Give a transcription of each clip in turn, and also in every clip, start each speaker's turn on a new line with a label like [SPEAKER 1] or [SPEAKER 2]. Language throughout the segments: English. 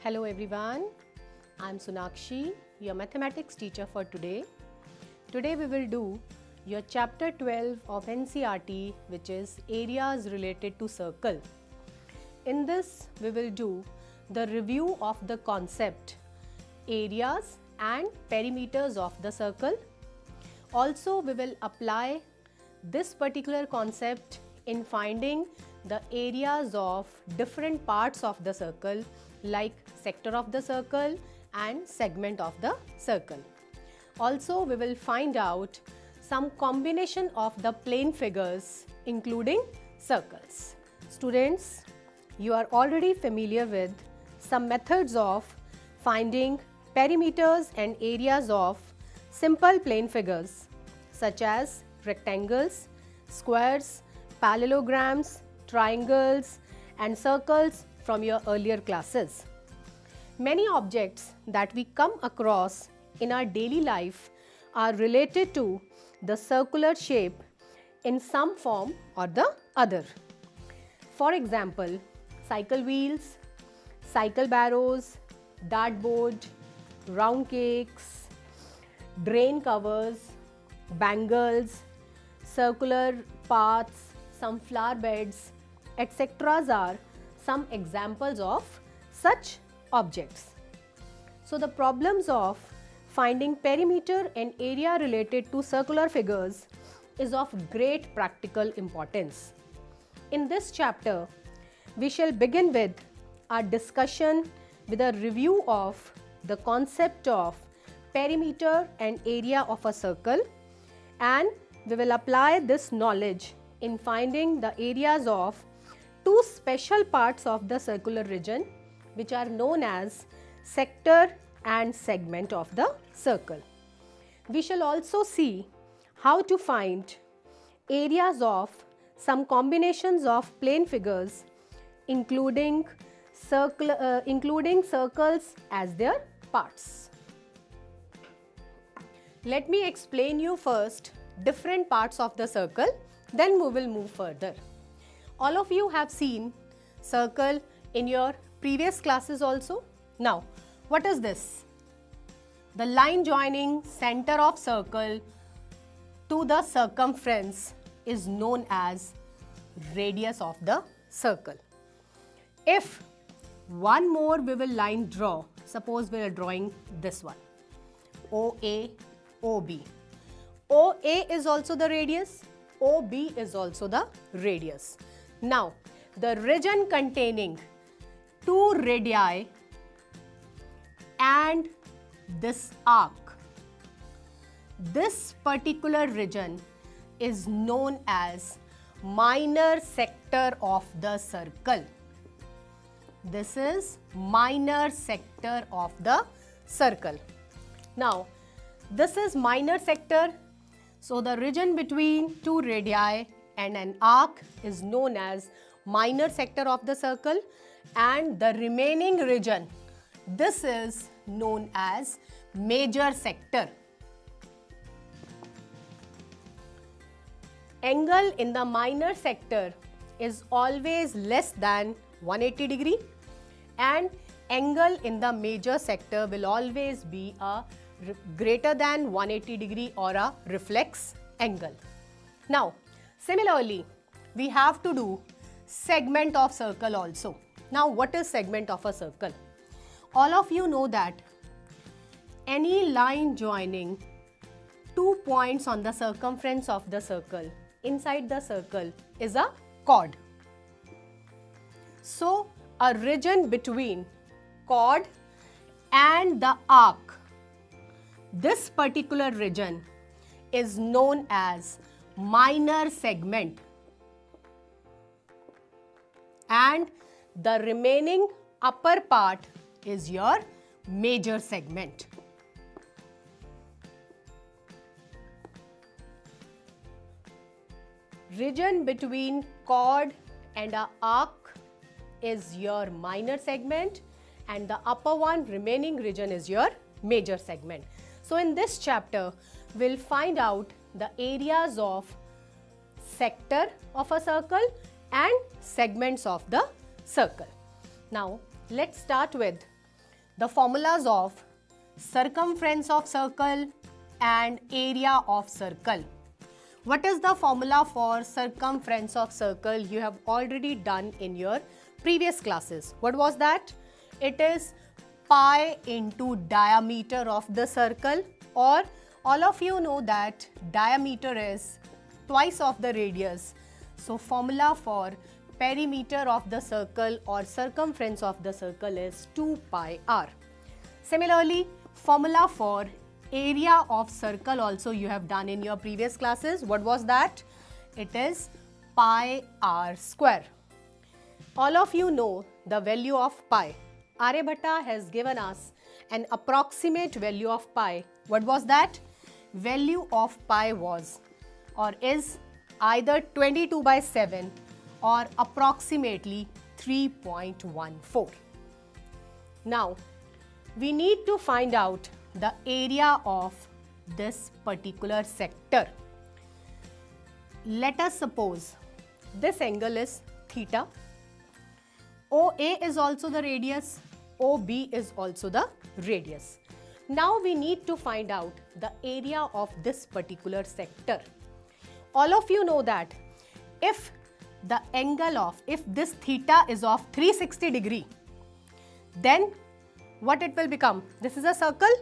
[SPEAKER 1] Hello everyone, I'm Sonakshi, your mathematics teacher for today. Today we will do your chapter 12 of NCERT, which is areas related to circle. In this we will do the review of the concept areas and perimeters of the circle. Also we will apply this particular concept in finding the areas of different parts of the circle, like sector of the circle and segment of the circle. Also, we will find out some combination of the plane figures including circles. Students, you are already familiar with some methods of finding perimeters and areas of simple plane figures such as rectangles, squares, parallelograms, triangles and circles from your earlier classes. Many objects that we come across in our daily life are related to the circular shape in some form or the other. For example, cycle wheels, cycle barrows, dartboard, round cakes, drain covers, bangles, circular paths, some flower beds, etc. are some examples of such objects. So the problems of finding perimeter and area related to circular figures is of great practical importance. In this chapter, we shall begin with our discussion with a review of the concept of perimeter and area of a circle, and we will apply this knowledge in finding the areas of two special parts of the circular region, which are known as sector and segment of the circle. We shall also see how to find areas of some combinations of plane figures including circles as their parts. Let me explain you first different parts of the circle, then we will move further. All of you have seen circle in your previous classes also. Now, what is this? The line joining center of circle to the circumference is known as radius of the circle. If one more we will line draw, suppose we are drawing this one, OA, OB. OA is also the radius, OB is also the radius. Now, the region containing two radii and this arc, this particular region is known as minor sector of the circle. This is minor sector of the circle. Now, this is minor sector. So, the region between two radii and an arc is known as minor sector of the circle, and the remaining region, this is known as major sector. Angle in the minor sector is always less than 180 degree, and angle in the major sector will always be a greater than 180 degree or a reflex angle. Now, similarly, we have to do segment of circle also. Now, what is segment of a circle? All of you know that any line joining 2 points on the circumference of the circle inside the circle is a chord. So, a region between chord and the arc, this particular region is known as minor segment, and the remaining upper part is your major segment. Region between chord and a arc is your minor segment, and the upper one, remaining region, is your major segment. So in this chapter, we'll find out the areas of sector of a circle and segments of the circle. Now, let's start with the formulas of circumference of circle and area of circle. What is the formula for circumference of circle? You have already done in your previous classes. What was that? It is pi into diameter of the circle, or all of you know that diameter is twice of the radius. So formula for perimeter of the circle or circumference of the circle is 2 pi r. Similarly, formula for area of circle also you have done in your previous classes. What was that? It is pi r square. All of you know the value of pi. Aryabhatta has given us an approximate value of pi. What was that? Value of pi was or is either 22/7 or approximately 3.14. Now, we need to find out the area of this particular sector. Let us suppose this angle is theta. OA is also the radius, OB is also the radius. Now we need to find out the area of this particular sector. All of you know that if the angle of, if this theta is of 360 degree, then what it will become? This is a circle,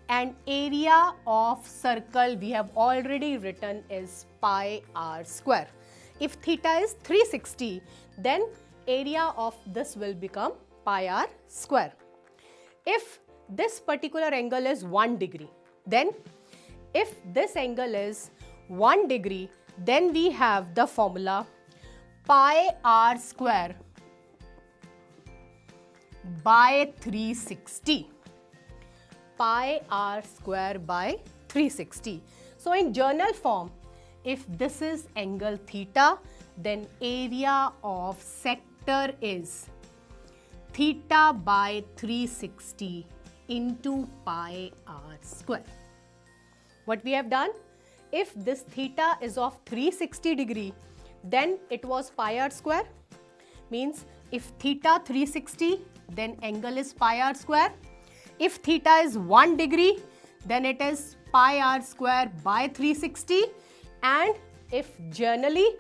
[SPEAKER 1] and area of circle we have already written is pi r square. If theta is 360, then area of this will become pi r square. If this particular angle is 1 degree, then if this angle is 1 degree, then we have the formula pi r square by 360. Pi r square by 360. So in journal form, if this is angle theta, then area of sector is theta by 360 into pi r square. What we have done? If this theta is of 360 degree, then it was pi r square. Means if theta 360, then angle is pi r square. If theta is 1 degree, then it is pi r square by 360. And if generally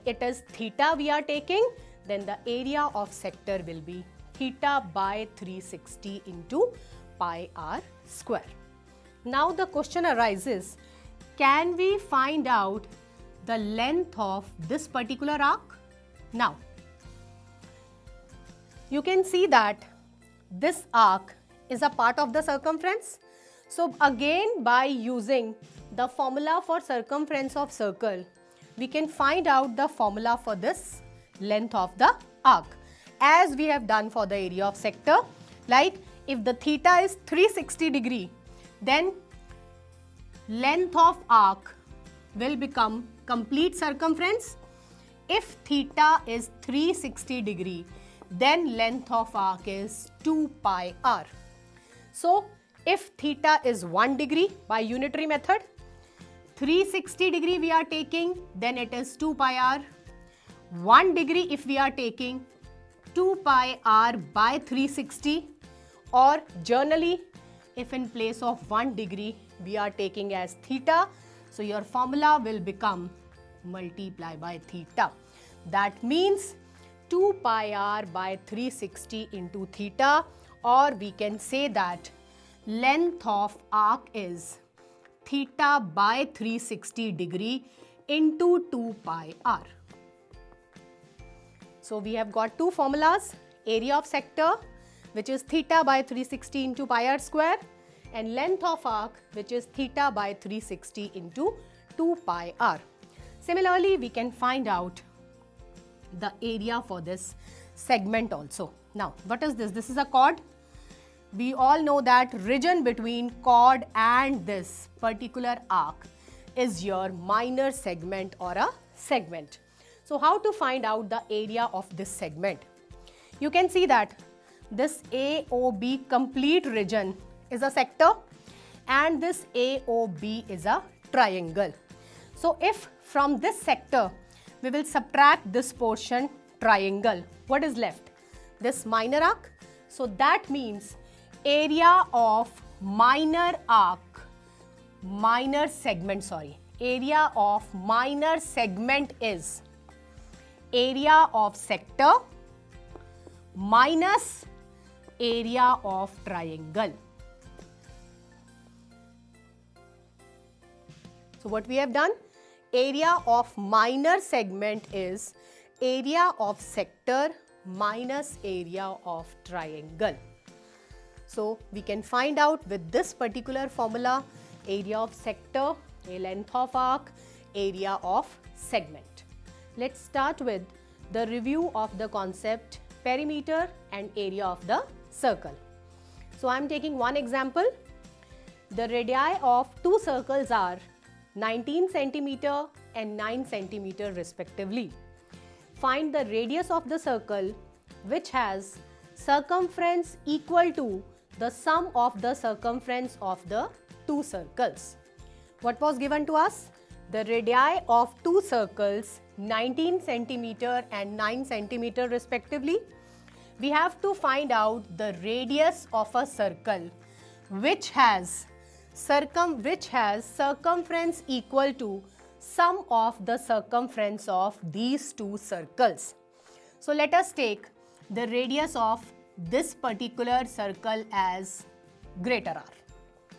[SPEAKER 1] it is theta we are taking, then the area of sector will be theta by 360 into pi r square. Now the question arises, can we find out the length of this particular arc? Now, you can see that this arc is a part of the circumference. So again, by using the formula for circumference of circle, we can find out the formula for this length of the arc, as we have done for the area of sector. Like if the theta is 360 degree, then length of arc will become complete circumference. If theta is 360 degree, then length of arc is 2 pi r. So if theta is 1 degree by unitary method, 360 degree we are taking, then it is 2 pi r. 1 degree if we are taking, 2 pi r by 360, or generally if in place of 1 degree we are taking as theta, so your formula will become multiply by theta. That means 2 pi r by 360 into theta, or we can say that length of arc is theta by 360 degree into 2 pi r. So we have got two formulas, area of sector, which is theta by 360 into pi r square, and length of arc, which is theta by 360 into 2 pi r. Similarly, we can find out the area for this segment also. Now, what is this? This is a chord. We all know that region between chord and this particular arc is your minor segment or a segment. So how to find out the area of this segment? You can see that this AOB complete region is a sector and this AOB is a triangle. So if from this sector we will subtract this portion triangle, what is left? This minor arc. So that means area of minor segment is area of sector minus area of triangle. So what we have done? Area of minor segment is area of sector minus area of triangle. So we can find out with this particular formula area of sector, a length of arc, area of segment. Let's start with the review of the concept perimeter and area of the circle. So I am taking one example. The radii of two circles are 19 centimeter and 9 centimeter respectively. Find the radius of the circle which has circumference equal to the sum of the circumference of the two circles. What was given to us? The radii of two circles 19 centimeter and 9 centimeter respectively. We have to find out the radius of a circle which has circumference equal to sum of the circumference of these two circles. So let us take the radius of this particular circle as greater R.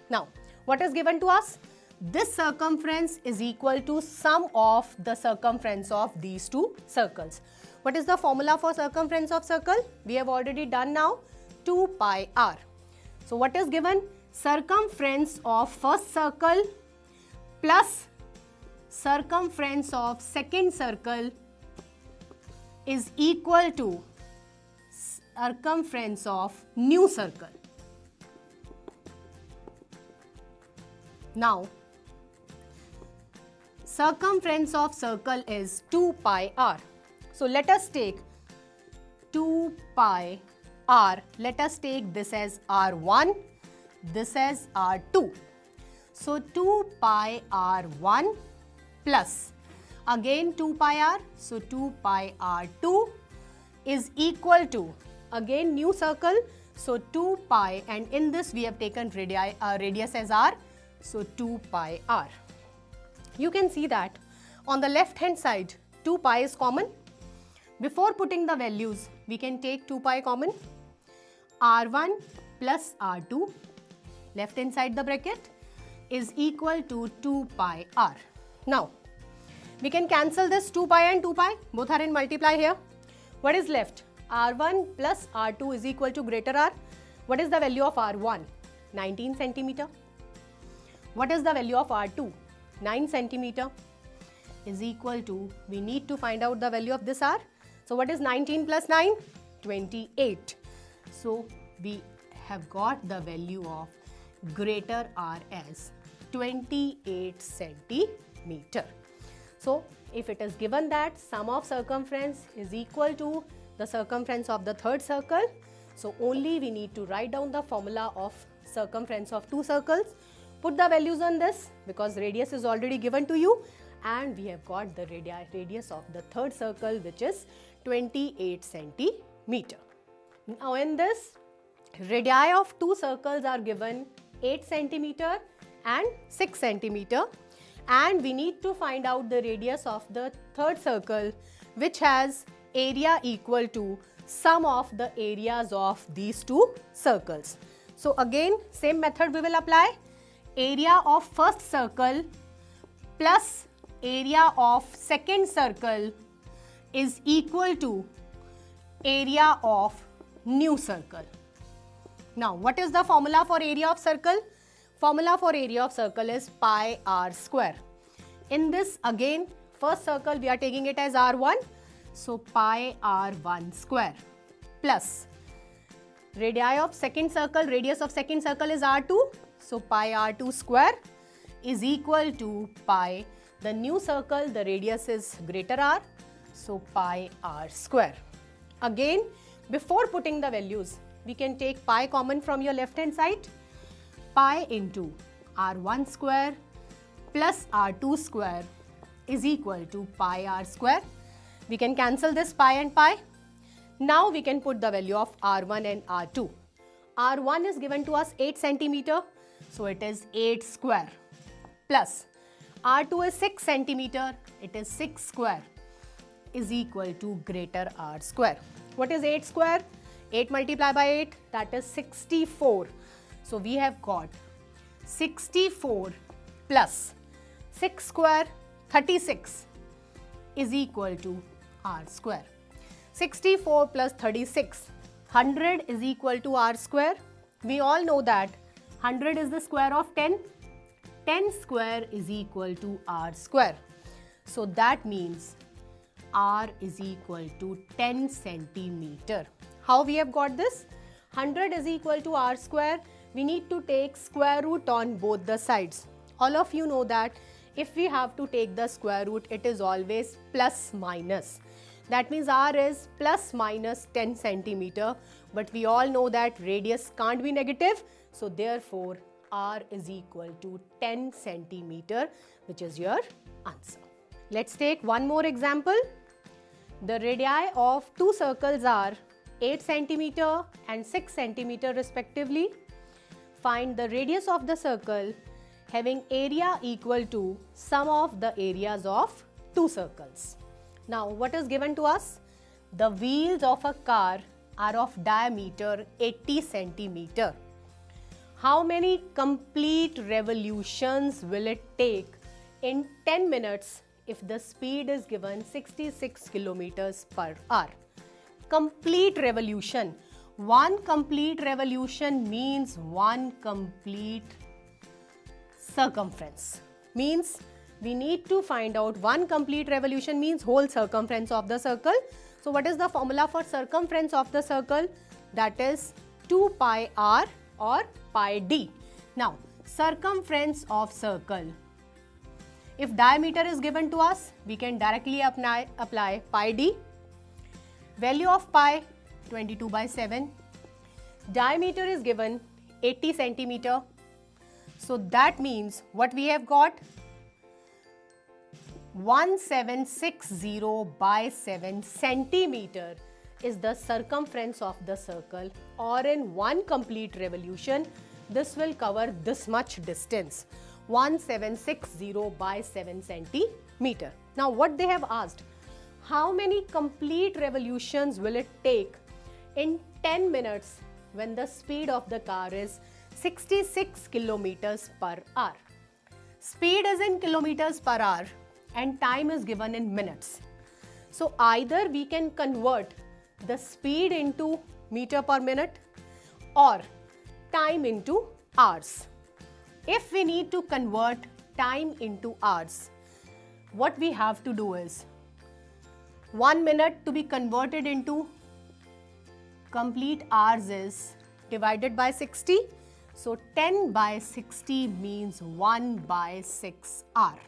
[SPEAKER 1] Now, what is given to us? This circumference is equal to sum of the circumference of these two circles. What is the formula for circumference of circle? We have already done now, 2 pi r. So what is given? Circumference of first circle plus circumference of second circle is equal to circumference of new circle. Now, circumference of circle is 2 pi r. So let us take 2 pi r. Let us take this as r1, this as r2. So 2 pi r1 plus again 2 pi r. So 2 pi r2 is equal to again new circle. So 2 pi, and in this we have taken radius as r. So 2 pi r. You can see that on the left hand side 2 pi is common. Before putting the values, we can take 2 pi common. R1 plus R2 left inside the bracket is equal to 2 pi r. Now, we can cancel this 2 pi and 2 pi. Both are in multiply here. What is left? R1 plus R2 is equal to greater R. What is the value of R1? 19 centimeter. What is the value of R2? 9 centimeter is equal to, we need to find out the value of this R. So what is 19 plus 9? 28. So we have got the value of greater R as 28 centimeter. So if it is given that sum of circumference is equal to the circumference of the third circle, so only we need to write down the formula of circumference of two circles, put the values on this because radius is already given to you, and we have got the radius of the third circle which is 28 centimeter. Now in this, radii of two circles are given 8 centimeter and 6 centimeter, and we need to find out the radius of the third circle which has area equal to sum of the areas of these two circles. So again same method we will apply. Area of first circle plus area of second circle is equal to area of new circle. Now what is the formula for area of circle? Formula for area of circle is pi r square. In this again first circle we are taking it as r1, so pi r1 square plus radii of second circle, radius of second circle is r2, so pi r2 square is equal to pi, the new circle the radius is greater r, so pi r square. Again before putting the values we can take pi common from your left hand side. Pi into r1 square plus r2 square is equal to pi r square. We can cancel this pi and pi. Now we can put the value of r1 and r2. R1 is given to us 8 centimeter. So it is 8 square plus R2 is 6 centimeter. It is 6 square is equal to greater R square. What is 8 square? 8 multiplied by 8, that is 64. So we have got 64 plus 6 square, 36 is equal to R square. 64 plus 36, 100 is equal to R square. We all know that 100 is the square of 10. 10 square is equal to R square. So that means R is equal to 10 centimeter. How we have got this? 100 is equal to R square. We need to take square root on both the sides. All of you know that if we have to take the square root, it is always plus minus. That means R is plus minus 10 centimeter. But we all know that radius can't be negative. So therefore, R is equal to 10 centimeter, which is your answer. Let's take one more example. The radii of two circles are 8 centimeter and 6 centimeter respectively. Find the radius of the circle having area equal to sum of the areas of two circles. Now, what is given to us? The wheels of a car are of diameter 80 centimeter. How many complete revolutions will it take in 10 minutes if the speed is given 66 kilometers per hour? Complete revolution. One complete revolution means one complete circumference. Means we need to find out one complete revolution means whole circumference of the circle. So what is the formula for circumference of the circle? That is 2 pi r or pi d. Now, circumference of circle. If diameter is given to us, we can directly apply pi d. Value of pi 22 by 7. Diameter is given 80 centimeter. So that means what we have got? 1760 by 7 centimeter is the circumference of the circle, or in one complete revolution, this will cover this much distance. 1760 by 7 centimeter. Now what they have asked, how many complete revolutions will it take in 10 minutes when the speed of the car is 66 kilometers per hour? Speed is in kilometers per hour and time is given in minutes. So either we can convert the speed into meter per minute or time into hours. If we need to convert time into hours, what we have to do is 1 minute to be converted into complete hours is divided by 60. So 10 by 60 means 1 by 6 hour.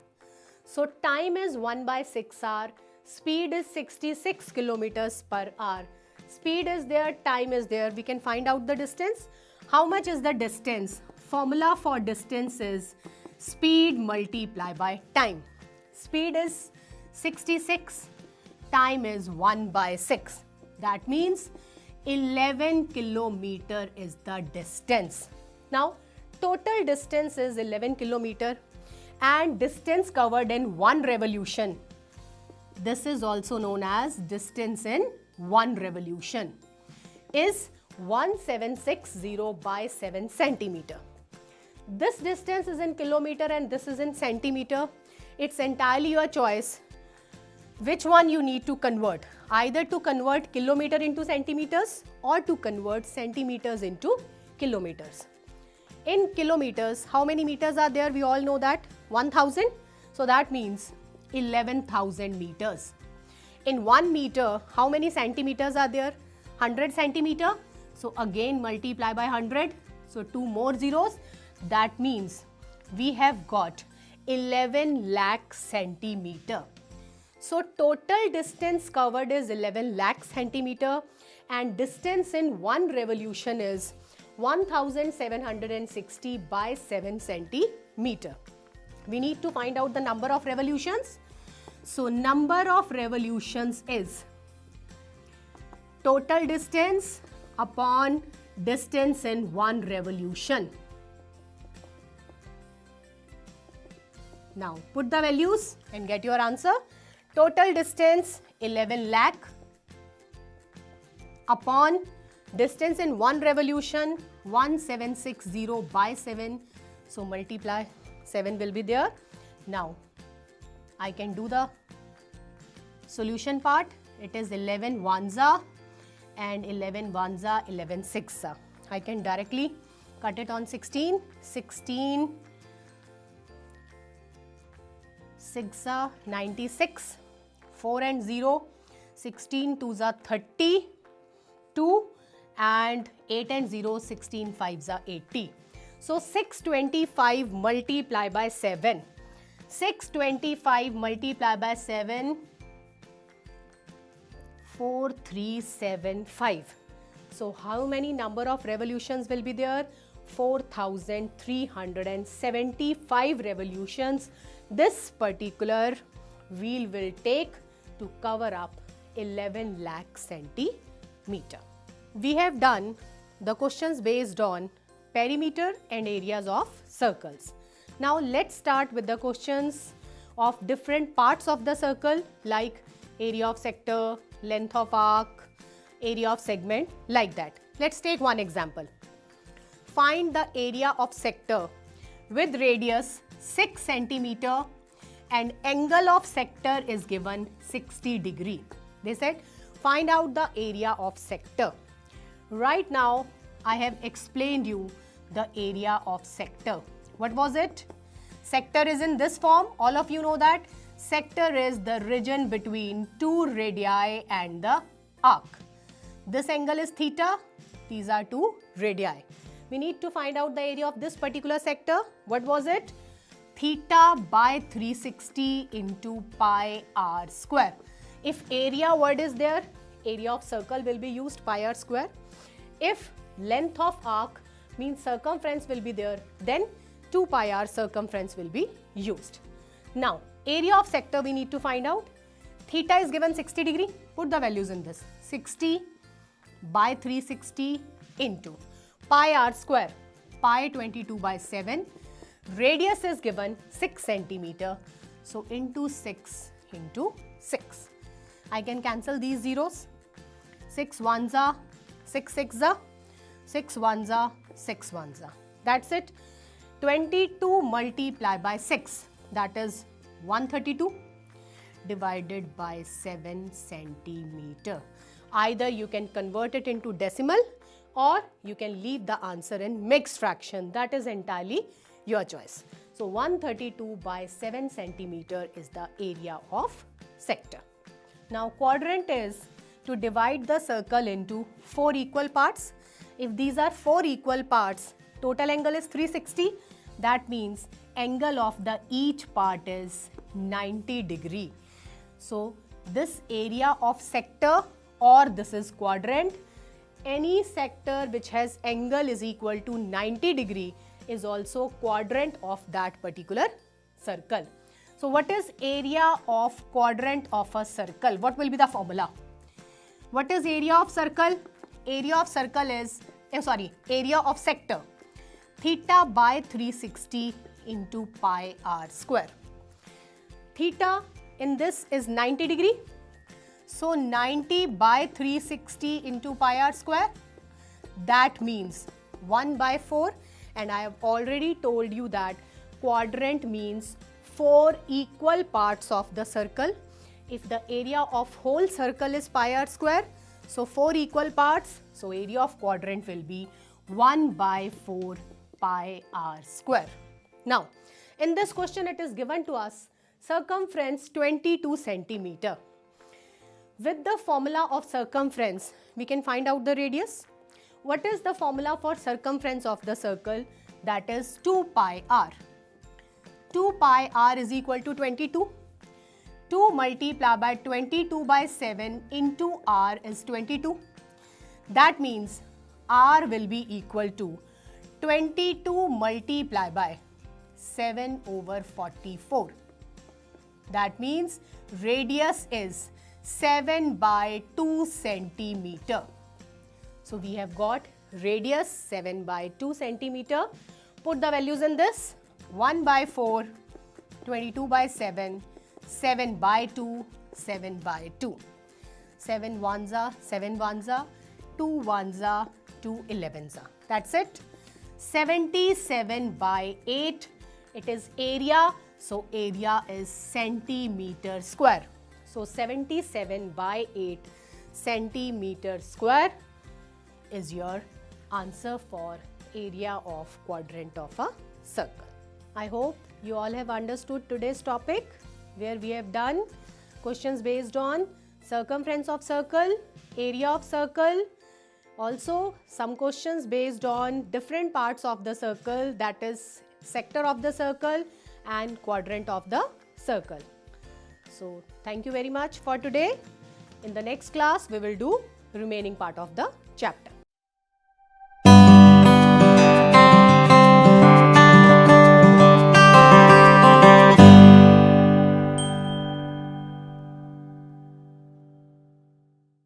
[SPEAKER 1] So time is 1 by 6 hour. Speed is 66 kilometers per hour. Speed is there, time is there. We can find out the distance. How much is the distance? Formula for distance is speed multiplied by time. Speed is 66, time is 1 by 6. That means 11 kilometer is the distance. Now, total distance is 11 kilometer and distance covered in one revolution. This is also known as distance in one revolution is 1760 by 7 centimeter. This distance is in kilometer and this is in centimeter. It's entirely your choice which one you need to convert. Either to convert kilometer into centimeters or to convert centimeters into kilometers. In kilometers, how many meters are there? We all know that 1000. So that means 11,000 meters. In 1 meter, how many centimeters are there? 100 centimeter. So again multiply by 100. So 2 more zeros. That means we have got 11 lakh centimeter. So total distance covered is 11 lakh centimeter and distance in one revolution is 1760 by 7 centimeter. We need to find out the number of revolutions. So number of revolutions is total distance upon distance in one revolution. Now put the values and get your answer. Total distance 11 lakh upon distance in one revolution 1760 by 7. So multiply, 7 will be there. Now I can do the solution part. It is 11 ones and 11 ones 11 six. I can directly cut it on 16. 16 6 96. 4 and 0. 16 2s are 32 and 8 and 0. 16 5s are 80. So 625 multiplied by 7. 625 multiplied by 7. 4375. So how many number of revolutions will be there? 4375 revolutions this particular wheel will take to cover up 11 lakh centimeter. We have done the questions based on perimeter and areas of circles. Now let's start with the questions of different parts of the circle, like area of sector, length of arc, area of segment, like that. Let's take one example. Find the area of sector with radius 6 centimeter and angle of sector is given 60 degree. They said find out the area of sector. Right now I have explained you the area of sector. What was it? Sector is in this form. All of you know that. Sector is the region between two radii and the arc. This angle is theta. These are two radii. We need to find out the area of this particular sector. What was it? Theta by 360 into pi r square. If area word is there, area of circle will be used, pi r square. If length of arc means circumference will be there, then 2 pi r circumference will be used. Now area of sector we need to find out. Theta is given 60 degree. Put the values in this. 60 by 360 into pi r square. Pi 22 by 7. Radius is given 6 centimeter. So into 6 into 6. I can cancel these zeros. 6 ones are 6 6 are 6 ones are 6 ones are. That's it. 22 multiplied by 6, that is 132 divided by 7 centimeter. Either you can convert it into decimal or you can leave the answer in mixed fraction. That is entirely your choice. So 132 by 7 centimeter is the area of sector. Now quadrant is to divide the circle into 4 equal parts. If these are 4 equal parts, total angle is 360. That means angle of the each part is 90 degree. So this area of sector, or this is quadrant, any sector which has angle is equal to 90 degree is also quadrant of that particular circle. So what is area of quadrant of a circle? What will be the formula? What is area of circle? Area of circle is, area of sector. Theta by 360 into pi r square. Theta in this is 90 degree. So 90 by 360 into pi r square. That means 1 by 4. And I have already told you that quadrant means 4 equal parts of the circle. If the area of whole circle is pi r square, so 4 equal parts, so area of quadrant will be 1 by 4 pi r square. Now, in this question it is given to us circumference 22 centimeter. With the formula of circumference, we can find out the radius. What is the formula for circumference of the circle? That is 2 pi r. 2 pi r is equal to 22. 2 multiplied by 22 by 7 into r is 22. That means r will be equal to 22 multiplied by 7 over 44. That means radius is 7 by 2 centimeter. So we have got radius 7 by 2 centimeter. Put the values in this. 1 by 4, 22 by 7, 7 by 2, 7 by 2. 7 ones are 7 ones are, 2 ones are 2 11s are. That's it. 77 by 8. It is area. So area is centimeter square. So 77 by 8 centimeter square is your answer for area of quadrant of a circle. I hope you all have understood today's topic, where we have done questions based on circumference of circle, area of circle, also some questions based on different parts of the circle, that is sector of the circle and quadrant of the circle. So thank you very much for today. In the next class we will do remaining part of the chapter.